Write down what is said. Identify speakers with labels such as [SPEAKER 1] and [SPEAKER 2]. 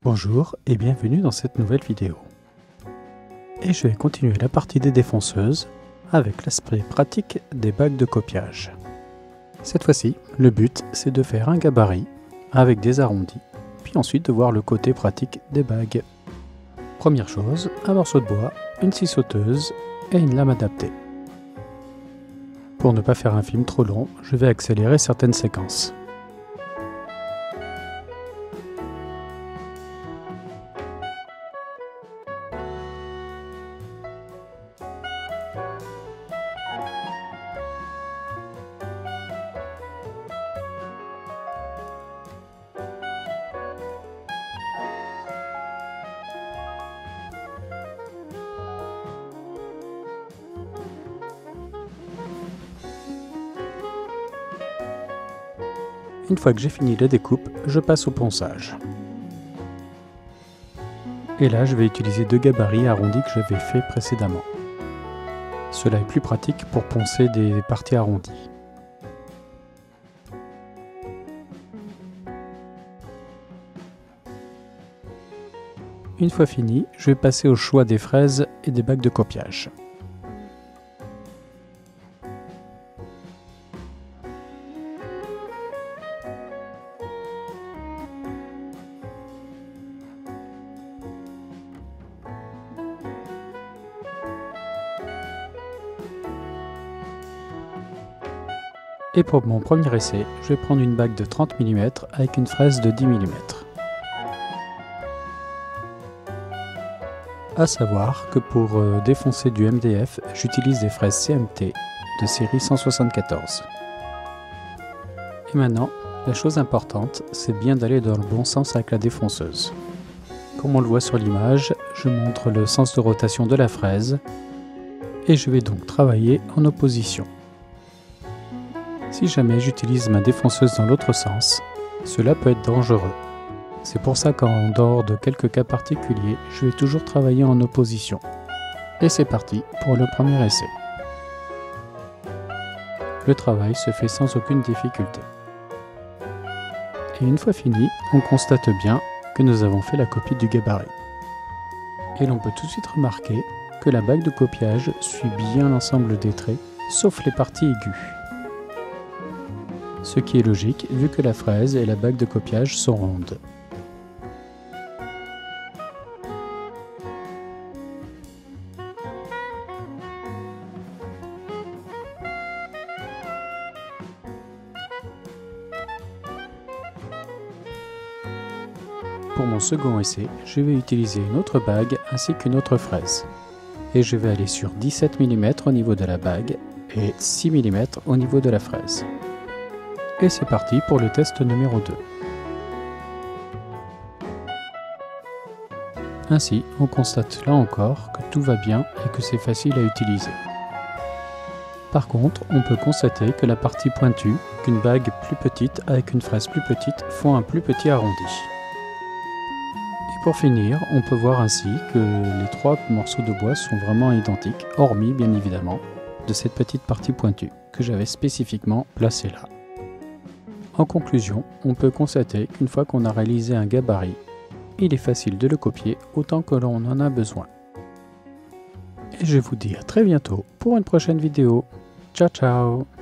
[SPEAKER 1] Bonjour et bienvenue dans cette nouvelle vidéo. Et je vais continuer la partie des défonceuses avec l'aspect pratique des bagues de copiage. Cette fois-ci, le but c'est de faire un gabarit avec des arrondis, puis ensuite de voir le côté pratique des bagues. Première chose, un morceau de bois, une scie sauteuse et une lame adaptée. Pour ne pas faire un film trop long, je vais accélérer certaines séquences. Une fois que j'ai fini la découpe, je passe au ponçage. Et là, je vais utiliser deux gabarits arrondis que j'avais fait précédemment. Cela est plus pratique pour poncer des parties arrondies. Une fois fini, je vais passer au choix des fraises et des bagues de copiage. Et pour mon premier essai, je vais prendre une bague de 30 mm avec une fraise de 10 mm. A savoir que pour défoncer du MDF, j'utilise des fraises CMT de série 174. Et maintenant, la chose importante, c'est bien d'aller dans le bon sens avec la défonceuse. Comme on le voit sur l'image, je montre le sens de rotation de la fraise et je vais donc travailler en opposition. Si jamais j'utilise ma défonceuse dans l'autre sens, cela peut être dangereux. C'est pour ça qu'en dehors de quelques cas particuliers, je vais toujours travailler en opposition. Et c'est parti pour le premier essai. Le travail se fait sans aucune difficulté. Et une fois fini, on constate bien que nous avons fait la copie du gabarit. Et l'on peut tout de suite remarquer que la bague de copiage suit bien l'ensemble des traits, sauf les parties aiguës. Ce qui est logique vu que la fraise et la bague de copiage sont rondes. Pour mon second essai, je vais utiliser une autre bague ainsi qu'une autre fraise. Et je vais aller sur 17 mm au niveau de la bague et 6 mm au niveau de la fraise. Et c'est parti pour le test numéro 2. Ainsi, on constate là encore que tout va bien et que c'est facile à utiliser. Par contre, on peut constater que la partie pointue, qu'une bague plus petite avec une fraise plus petite font un plus petit arrondi. Et pour finir, on peut voir ainsi que les trois morceaux de bois sont vraiment identiques, hormis bien évidemment de cette petite partie pointue que j'avais spécifiquement placée là. En conclusion, on peut constater qu'une fois qu'on a réalisé un gabarit, il est facile de le copier autant que l'on en a besoin. Et je vous dis à très bientôt pour une prochaine vidéo. Ciao ciao!